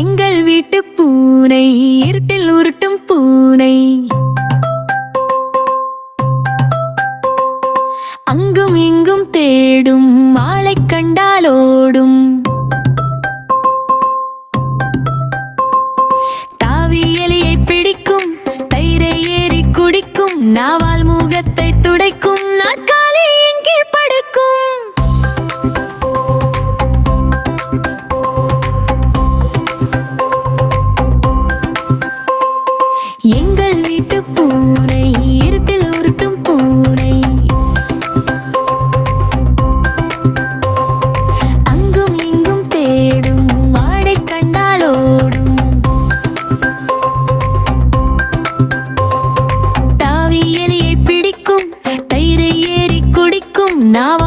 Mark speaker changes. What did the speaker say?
Speaker 1: எங்கள் வீட்டு பூனை இருட்டில் உருட்டும் பூனை, அங்கும் இங்கும் தேடும் ஆளை கண்டாலோடும். தாவி எலியை பிடிக்கும், தயிரை ஏறி குடிக்கும், நாவால் முகத்தை துடைக்கும், நாற்காலி கீழ் படுக்கும். எங்கள் வீட்டு பூனை இருட்டில் உருட்டும் பூனை, அங்கும் இங்கும் தேடும் ஆடை கண்டாலோடும். தாவி எலியை பிடிக்கும், தயிரை ஏறி குடிக்கும், நாவால்